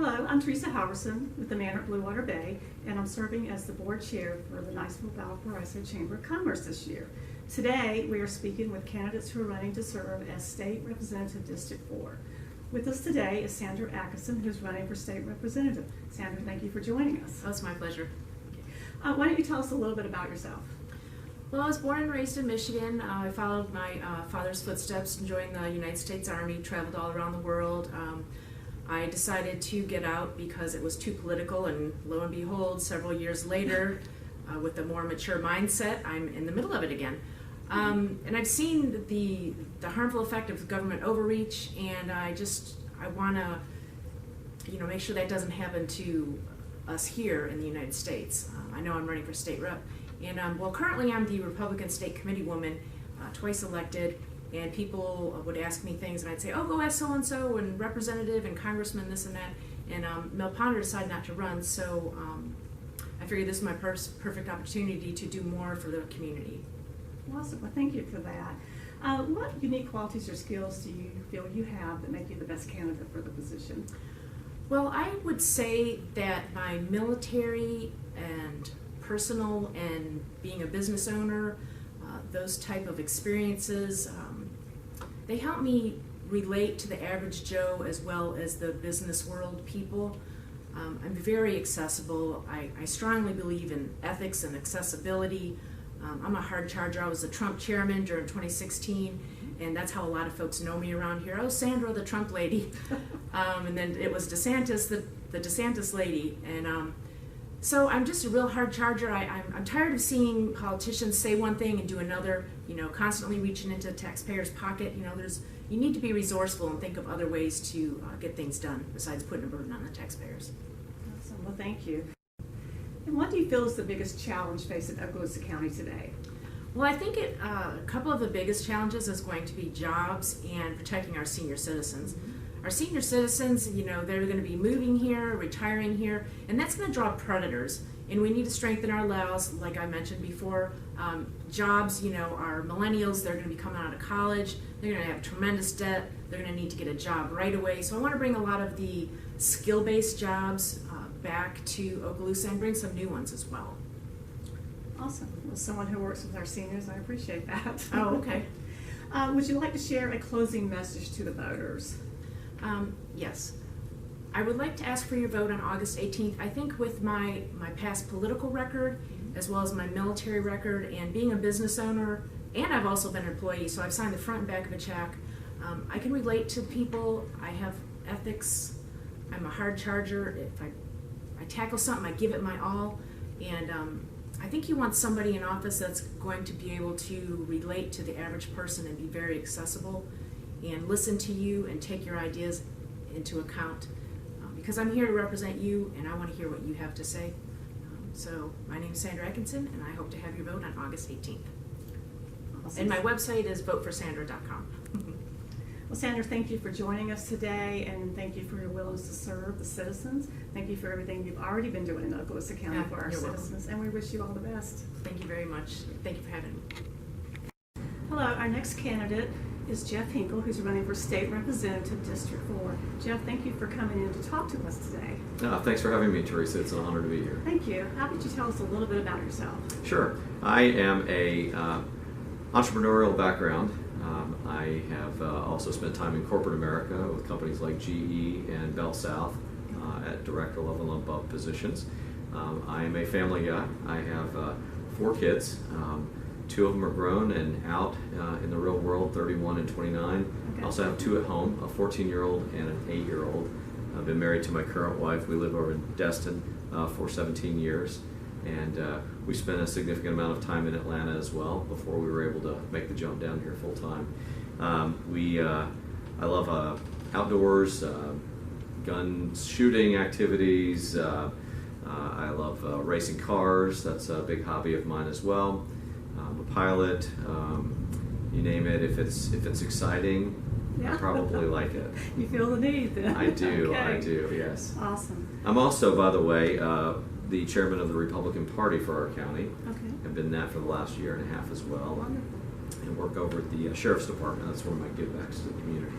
Hello, I'm Teresa Howerson with the Manor at Blue Water Bay, and I'm serving as the board chair for the Niceville Valparaiso Chamber of Commerce this year. Today, we are speaking with candidates who are running to serve as State Representative District 4. With us today is Sandra Atkinson, who's running for State Representative. Sandra, thank you for joining us. Oh, it's my pleasure. Why don't you tell us a little bit about yourself? Well, I was born and raised in Michigan. I followed my father's footsteps and joined the United States Army, traveled all around the world. I decided to get out because it was too political, and lo and behold, several years later, with a more mature mindset, I'm in the middle of it again. And I've seen the harmful effect of government overreach, and I want to, make sure that doesn't happen to us here in the United States. I know I'm running for state rep, and currently I'm the Republican State Committee woman, twice elected. And people would ask me things, and I'd say, "Oh, go ask so and so, and representative, and congressman, this and that." And Mel Ponder decided not to run, so I figured this is my perfect opportunity to do more for the community. Awesome. Well, thank you for that. What unique qualities or skills do you feel you have that make you the best candidate for the position? Well, I would say that my military and personal and being a business owner, those type of experiences, they help me relate to the average Joe as well as the business world people. I'm very accessible. I strongly believe in ethics and accessibility. I'm a hard charger. I was a Trump chairman during 2016, and that's how a lot of folks know me around here. "Oh, Sandra, the Trump lady." And then it was DeSantis, the DeSantis lady. And so I'm just a real hard charger. I'm tired of seeing politicians say one thing and do another, constantly reaching into the taxpayer's pocket. You need to be resourceful and think of other ways to get things done besides putting a burden on the taxpayers. Awesome. Well, thank you. And what do you feel is the biggest challenge facing Okaloosa County today? Well, I think a couple of the biggest challenges is going to be jobs and protecting our senior citizens. Our senior citizens, they're going to be moving here, retiring here, and that's going to draw predators. And we need to strengthen our laws, like I mentioned before. Jobs, our millennials, they're going to be coming out of college. They're going to have tremendous debt. They're going to need to get a job right away. So I want to bring a lot of the skill-based jobs back to Okaloosa and bring some new ones as well. Awesome. As someone who works with our seniors, I appreciate that. Oh, okay. Would you like to share a closing message to the voters? Yes. I would like to ask for your vote on August 18th. I think with my past political record, as well as my military record, and being a business owner, and I've also been an employee, so I've signed the front and back of a check. I can relate to people. I have ethics. I'm a hard charger. If I tackle something, I give it my all. And I think you want somebody in office that's going to be able to relate to the average person and be very accessible and listen to you and take your ideas into account. Because I'm here to represent you, and I want to hear what you have to say. So my name is Sandra Atkinson, and I hope to have your vote on August 18th. Awesome. And my website is voteforsandra.com. Well, Sandra, thank you for joining us today, and thank you for your willingness to serve the citizens. Thank you for everything you've already been doing in Okaloosa County for our citizens, and we wish you all the best. Thank you very much. Thank you for having me. Hello, our next candidate is Jeff Hinkle, who's running for State Representative District 4. Jeff, thank you for coming in to talk to us today. Thanks for having me, Teresa. It's an honor to be here. Thank you. How about you tell us a little bit about yourself? Sure. I am a entrepreneurial background. I have also spent time in corporate America with companies like GE and Bell South at director level and above positions. I am a family guy. I have 4 kids. 2 of them are grown and out in the real world, 31 and 29. Okay. I also have 2 at home, a 14-year-old and an 8-year-old. I've been married to my current wife. We live over in Destin for 17 years. And we spent a significant amount of time in Atlanta as well before we were able to make the jump down here full time. I love outdoors, gun shooting activities. I love racing cars. That's a big hobby of mine as well. I'm a pilot. You name it. If it's exciting, Yeah. I probably like it. You feel the need then? I do. Okay. I do. Yes. Awesome. I'm also, by the way, the chairman of the Republican Party for our county. Okay. I've been that for the last year and a half as well. Wonderful. And work over at the Sheriff's Department. That's one of my give backs to the community.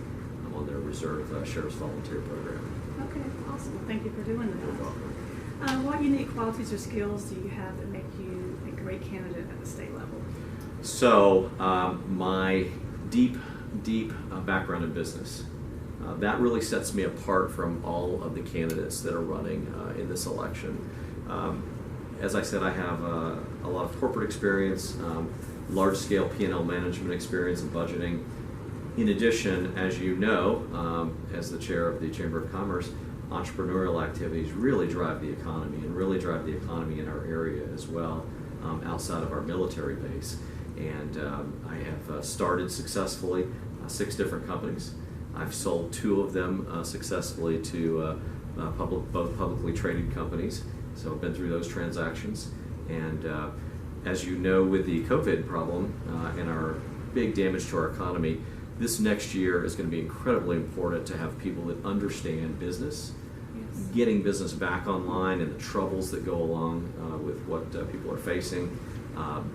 on their reserve sheriff's volunteer program. Okay, awesome. Well, thank you for doing You're that. welcome. What unique qualities or skills do you have that make you a great candidate at the state level? So, my deep background in business, that really sets me apart from all of the candidates that are running in this election. As I said, I have a lot of corporate experience, large-scale P&L management experience and budgeting. In addition, as you know, as the chair of the Chamber of Commerce, entrepreneurial activities really drive the economy and really drive the economy in our area as well, outside of our military base. And I have started successfully 6 different companies. I've sold 2 of them successfully to both publicly traded companies. So I've been through those transactions. And as you know, with the COVID problem and our big damage to our economy, this next year is going to be incredibly important to have people that understand business, Yes. getting business back online and the troubles that go along with what people are facing,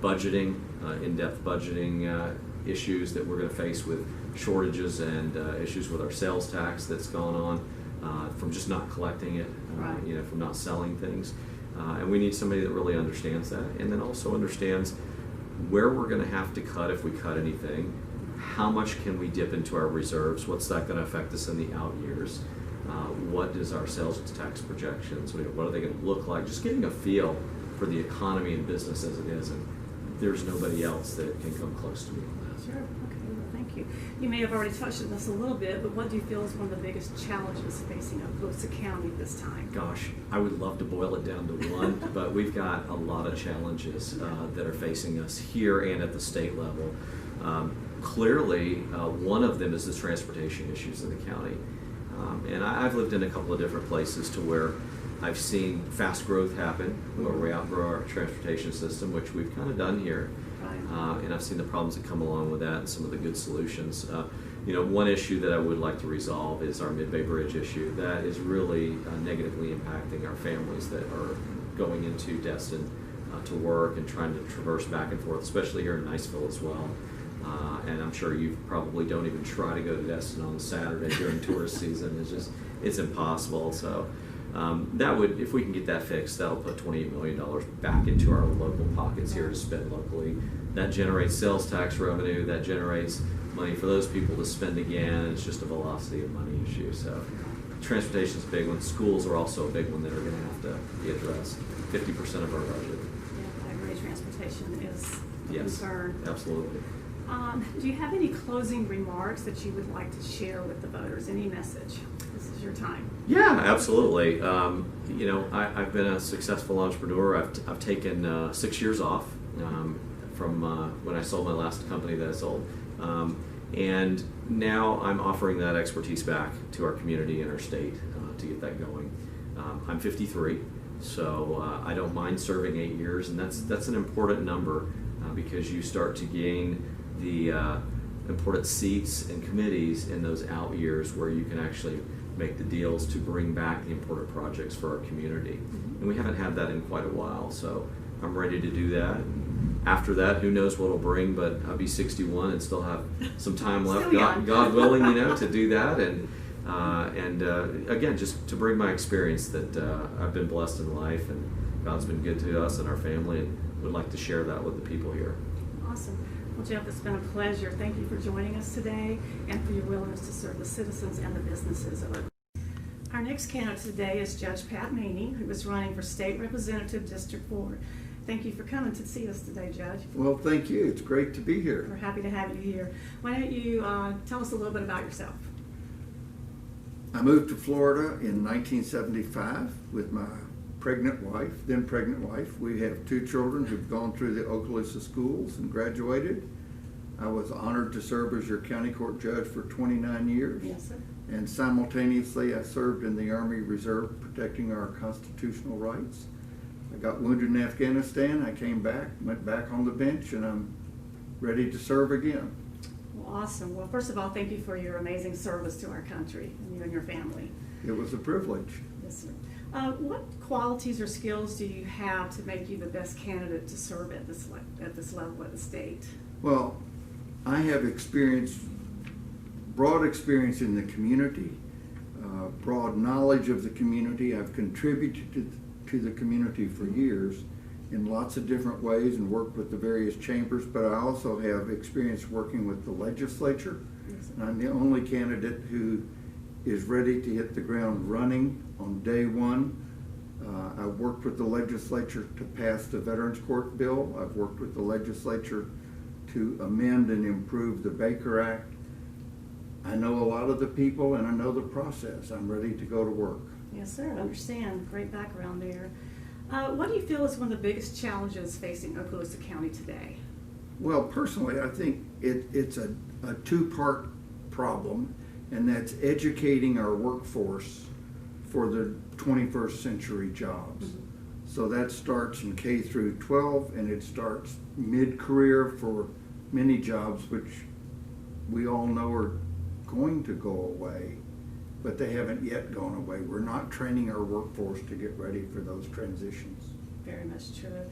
budgeting, in-depth budgeting issues that we're going to face with shortages and issues with our sales tax that's gone on from just not collecting it, Right. from not selling things. And we need somebody that really understands that and then also understands where we're going to have to cut if we cut anything. How much can we dip into our reserves? What's that going to affect us in the out years? What is our sales tax projections? What are they going to look like? Just getting a feel for the economy and business as it is, and there's nobody else that can come close to me on that. Sure. Okay. Well, thank you. You may have already touched on this a little bit, but what do you feel is one of the biggest challenges facing Volusia County this time? Gosh, I would love to boil it down to one, but we've got a lot of challenges that are facing us here and at the state level. Clearly, one of them is the transportation issues in the county. And I've lived in a couple of different places to where I've seen fast growth happen, where we outgrow our transportation system, which we've kind of done here. Right. And I've seen the problems that come along with that and some of the good solutions. One issue that I would like to resolve is our Mid-Bay Bridge issue. That is really negatively impacting our families that are going into Destin to work and trying to traverse back and forth, especially here in Niceville as well. And I'm sure you probably don't even try to go to Destin on a Saturday during tourist season. It's impossible. So that would, if we can get that fixed, that'll put $28 million back into our local pockets here to spend locally. That generates sales tax revenue. That generates money for those people to spend again. It's just a velocity of money issue. So transportation is a big one. Schools are also a big one that are going to have to be addressed. 50% of our budget. Yeah, I agree. Transportation is a Yes, concern. absolutely. Do you have any closing remarks that you would like to share with the voters? Any message? This is your time. Yeah, absolutely. I've been a successful entrepreneur. I've taken 6 years off from when I sold my last company that I sold. And now I'm offering that expertise back to our community and our state to get that going. I'm 53, so I don't mind serving 8 years, and that's an important number because you start to gain the important seats and committees in those out years where you can actually make the deals to bring back the important projects for our community. And we haven't had that in quite a while, so I'm ready to do that. And after that, who knows what it'll bring, but I'll be 61 and still have some time left, Still young. God willing, to do that. And again, just to bring my experience that I've been blessed in life and God's been good to us and our family, and would like to share that with the people here. Awesome. Well, Jeff, it's been a pleasure. Thank you for joining us today and for your willingness to serve the citizens and the businesses of Oklahoma. Our next candidate today is Judge Pat Maney, who is running for State Representative District 4. Thank you for coming to see us today, Judge. Well, thank you. It's great to be We're here. happy to have you here. Why don't you tell us a little bit about yourself? I moved to Florida in 1975 with my then pregnant wife. We have 2 children who've gone through the Okaloosa schools and graduated. I was honored to serve as your county court judge for 29 years. Yes, sir. And simultaneously, I served in the Army Reserve protecting our constitutional rights. I got wounded in Afghanistan. I came back, went back on the bench, and I'm ready to serve again. Well, awesome. Well, first of all, thank you for your amazing service to our country and you and your family. It was a privilege. Yes, sir. What qualities or skills do you have to make you the best candidate to serve at this level at the state? Well, I have experience broad experience in the community, broad knowledge of the community. I've contributed to the community for years in lots of different ways and worked with the various chambers, but I also have experience working with the legislature. And I'm the only candidate who is ready to hit the ground running on day one. I've worked with the legislature to pass the Veterans Court bill. I've worked with the legislature to amend and improve the Baker Act. I know a lot of the people and I know the process. I'm ready to go to work. Yes, sir, I understand. Great background there. What do you feel is one of the biggest challenges facing Okaloosa County today? Well, personally, I think it's a two-part problem, and that's educating our workforce for the 21st century jobs. Mm-hmm. So that starts in K through 12, and it starts mid-career for many jobs, which we all know are going to go away, but they haven't yet gone away. We're not training our workforce to get ready for those transitions. Very much true.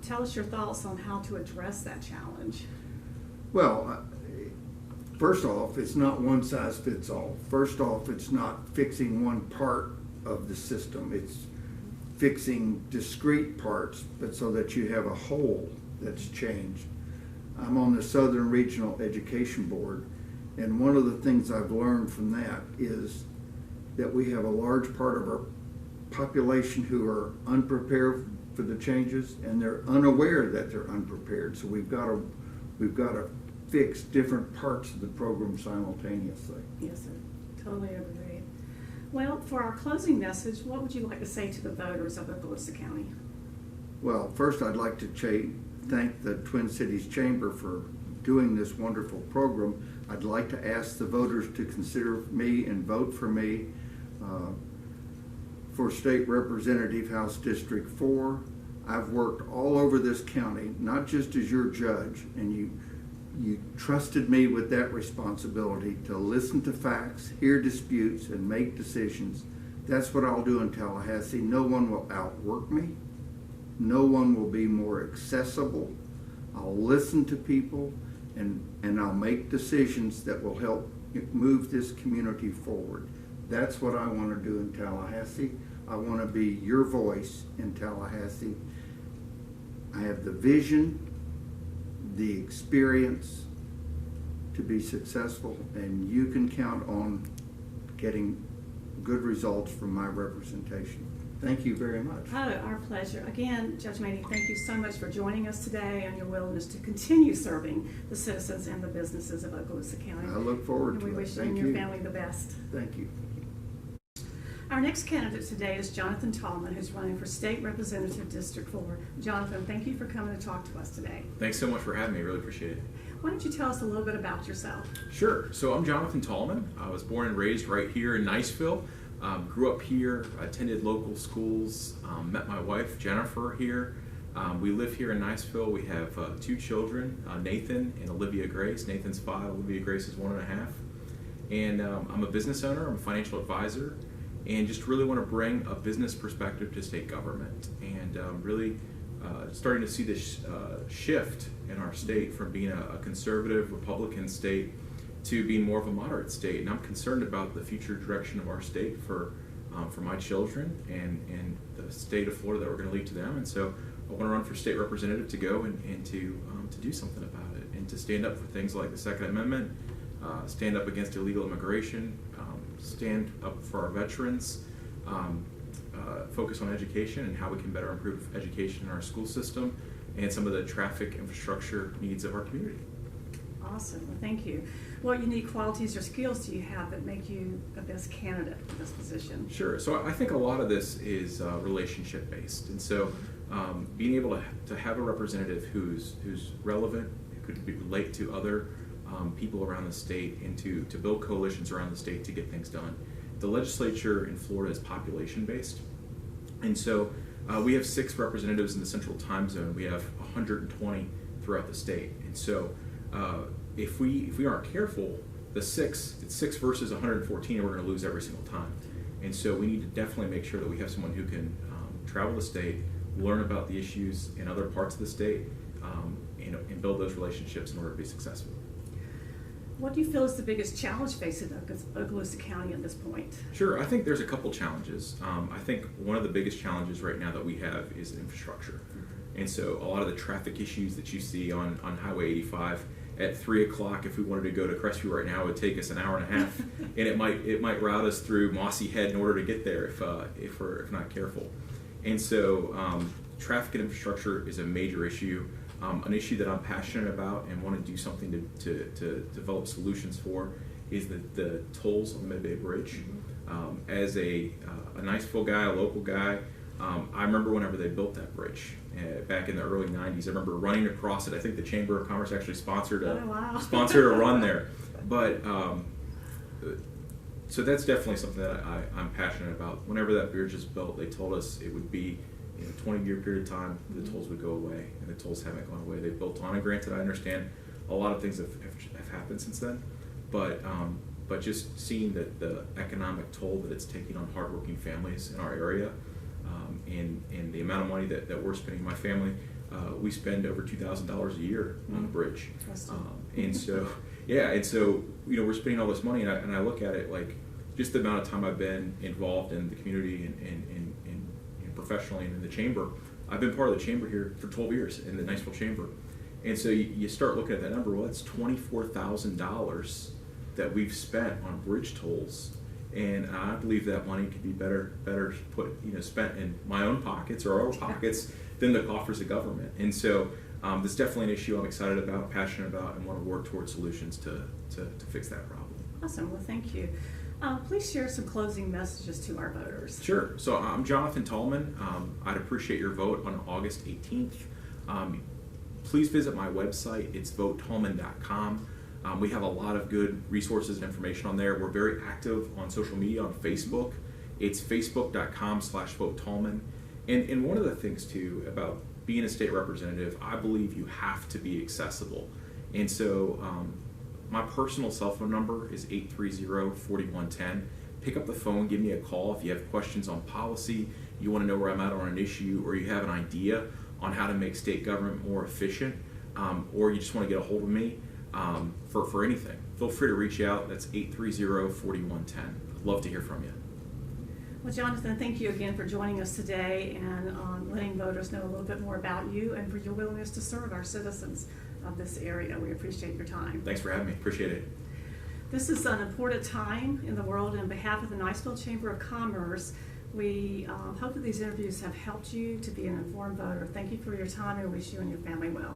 Tell us your thoughts on how to address that challenge. Well, first off, it's not one size fits all. First off, it's not fixing one part of the system. It's fixing discrete parts, but so that you have a whole that's changed. I'm on the Southern Regional Education Board, and one of the things I've learned from that is that we have a large part of our population who are unprepared for the changes, and they're unaware that they're unprepared. So we've got to fix different parts of the program simultaneously. Yes, sir. Totally agree. Well, for our closing message, what would you like to say to the voters of Okaloosa County? Well, first I'd like to thank the Twin Cities Chamber for doing this wonderful program. I'd like to ask the voters to consider me and vote for me for State Representative House District 4. I've worked all over this county, not just as your judge, and you trusted me with that responsibility to listen to facts, hear disputes, and make decisions. That's what I'll do in Tallahassee. No one will outwork me. No one will be more accessible. I'll listen to people, and I'll make decisions that will help move this community forward. That's what I want to do in Tallahassee. I want to be your voice in Tallahassee. I have the vision, the experience to be successful, and you can count on getting good results from my representation. Thank you very much. Oh, our pleasure. Again, Judge Mady, thank you so much for joining us today and your willingness to continue serving the citizens and the businesses of Okaloosa County. I look forward and to it. we wish you Thank and you. your family the best. Thank you. Our next candidate today is Jonathan Tallman, who's running for State Representative District 4. Jonathan, thank you for coming to talk to us today. Thanks so much for having me. Really appreciate it. Why don't you tell us a little bit about yourself? Sure. So I'm Jonathan Tallman. I was born and raised right here in Niceville. Grew up here, attended local schools, met my wife Jennifer here. We live here in Niceville. We have 2 children, Nathan and Olivia Grace. Nathan's 5, Olivia Grace is 1.5. And I'm a business owner, I'm a financial advisor, and just really want to bring a business perspective to state government. And really starting to see this shift in our state from being a conservative Republican state to being more of a moderate state. And I'm concerned about the future direction of our state for my children and the state of Florida that we're going to leave to them. And so I want to run for state representative to go and to do something about it, and to stand up for things like the Second Amendment, stand up against illegal immigration, stand up for our veterans, focus on education and how we can better improve education in our school system, and some of the traffic infrastructure needs of our community. Awesome. Well, thank you. What unique qualities or skills do you have that make you the best candidate for this position? Sure. So I think a lot of this is relationship based, and so being able to have a representative who's relevant, who could relate to other people around the state, and to build coalitions around the state to get things done. The legislature in Florida is population based, and so we have 6 representatives in the Central Time Zone. We have 120 throughout the state, and so if we aren't careful, it's 6 versus 114, and we're going to lose every single time. And so we need to definitely make sure that we have someone who can travel the state, learn about the issues in other parts of the state, and build those relationships in order to be successful. What do you feel is the biggest challenge facing Okaloosa County at this point? Sure, I think there's a couple challenges. I think one of the biggest challenges right now that we have is infrastructure. And so a lot of the traffic issues that you see on Highway 85 at 3 o'clock, if we wanted to go to Crestview right now, it would take us an hour and a half, and it might route us through Mossy Head in order to get there if we're not careful. And so traffic and infrastructure is a major issue, an issue that I'm passionate about and want to do something to develop solutions for is the tolls on the Mid-Bay Bridge. As a Niceville guy, a local guy, I remember whenever they built that bridge back in the early 90s. I remember running across it. I think the Chamber of Commerce actually sponsored a run there. But so that's definitely something that I'm passionate about. Whenever that bridge is built, they told us it would be in a 20-year period of time, the tolls would go away, and the tolls haven't gone away. They built on it. Granted, I understand a lot of things have happened since then, but just seeing the economic toll that it's taking on hardworking families in our area, and the amount of money that we're spending, my family, we spend over $2,000 a year on the bridge, and so we're spending all this money, and I look at it like just the amount of time I've been involved in the community and professionally and in the chamber. I've been part of the chamber here for 12 years in the Niceville Chamber, and so you start looking at that number. Well, that's $24,000 that we've spent on bridge tolls, and I believe that money could be better put spent in my own pockets or our pockets than the coffers of government. And so this is definitely an issue I'm excited about, passionate about, and want to work towards solutions to fix that problem. Awesome. Well, thank you. Please share some closing messages to our voters. Sure. So I'm Jonathan Tallman. I'd appreciate your vote on August 18th. Please visit my website. It's votetallman.com. We have a lot of good resources and information on there. We're very active on social media, on Facebook. It's facebook.com/votetallman. And one of the things, too, about being a state representative, I believe you have to be accessible. And so my personal cell phone number is 830-4110. Pick up the phone, give me a call if you have questions on policy, you want to know where I'm at on an issue, or you have an idea on how to make state government more efficient, or you just want to get a hold of me for anything. Feel free to reach out. That's 830-4110. I'd love to hear from you. Well, Jonathan, thank you again for joining us today and letting voters know a little bit more about you and for your willingness to serve our citizens of this area. We appreciate your time. Thanks for having me. Appreciate it. This is an important time in the world, and on behalf of the Niceville Chamber of Commerce, we hope that these interviews have helped you to be an informed voter. Thank you for your time, and wish you and your family well.